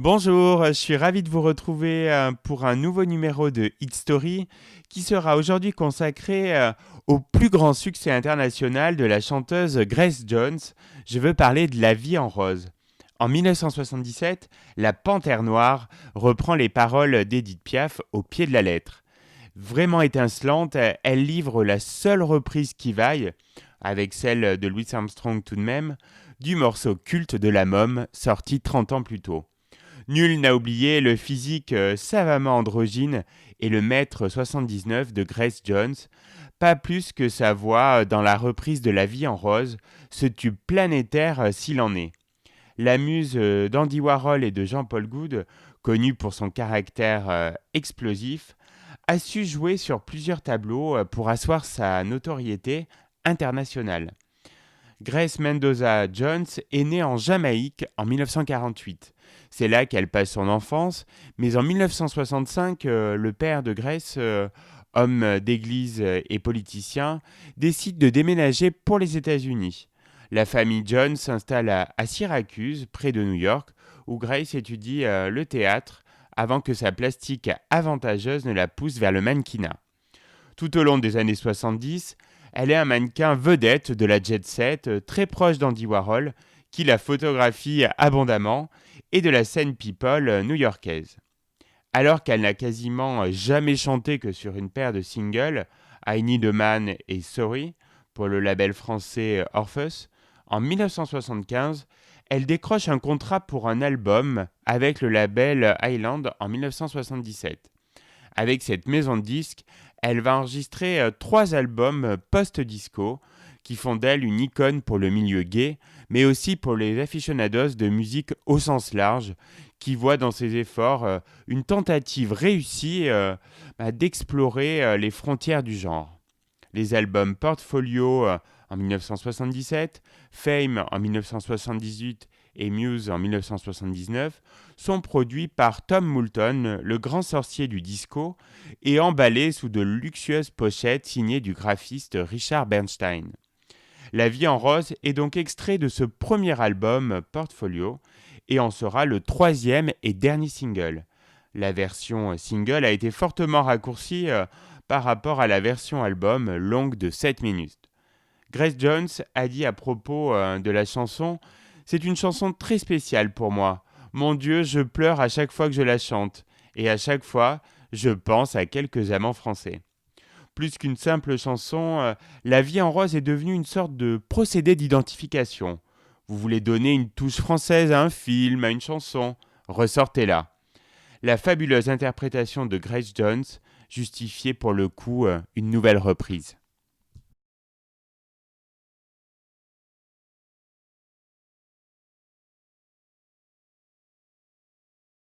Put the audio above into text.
Bonjour, je suis ravi de vous retrouver pour un nouveau numéro de Hit Story qui sera aujourd'hui consacré au plus grand succès international de la chanteuse Grace Jones. Je veux parler de La vie en rose. En 1977, la Panthère Noire reprend les paroles d'Edith Piaf au pied de la lettre. Vraiment étincelante, elle livre la seule reprise qui vaille, avec celle de Louis Armstrong tout de même, du morceau culte de La Môme sorti 30 ans plus tôt. Nul n'a oublié le physique savamment androgyne et le mètre 79 de Grace Jones, pas plus que sa voix dans la reprise de La vie en rose, ce tube planétaire s'il en est. La muse d'Andy Warhol et de Jean-Paul Goude, connue pour son caractère explosif, a su jouer sur plusieurs tableaux pour asseoir sa notoriété internationale. Grace Mendoza Jones est née en Jamaïque en 1948. C'est là qu'elle passe son enfance, mais en 1965, le père de Grace, homme d'église et politicien, décide de déménager pour les États-Unis. La famille Jones s'installe à Syracuse, près de New York, où Grace étudie le théâtre avant que sa plastique avantageuse ne la pousse vers le mannequinat. Tout au long des années 70, elle est un mannequin vedette de la jet set, très proche d'Andy Warhol, qui la photographie abondamment, et de la scène people new-yorkaise. Alors qu'elle n'a quasiment jamais chanté que sur une paire de singles, I Need a Man et Sorry, pour le label français Orpheus, en 1975, elle décroche un contrat pour un album avec le label Island en 1977. Avec cette maison de disques, elle va enregistrer 3 albums post-disco qui font d'elle une icône pour le milieu gay, mais aussi pour les aficionados de musique au sens large, qui voient dans ses efforts une tentative réussie d'explorer les frontières du genre. Les albums Portfolio en 1977, Fame en 1978 et Muse en 1979 sont produits par Tom Moulton, le grand sorcier du disco, et emballés sous de luxueuses pochettes signées du graphiste Richard Bernstein. La vie en rose est donc extrait de ce premier album Portfolio et en sera le 3e et dernier single. La version single a été fortement raccourcie par rapport à la version album longue de 7 minutes. Grace Jones a dit à propos de la chanson « C'est une chanson très spéciale pour moi. Mon Dieu, je pleure à chaque fois que je la chante. Et à chaque fois, je pense à quelques amants français. » Plus qu'une simple chanson, La vie en rose est devenue une sorte de procédé d'identification. Vous voulez donner une touche française à un film, à une chanson, ressortez-la. La fabuleuse interprétation de Grace Jones justifiait pour le coup une nouvelle reprise.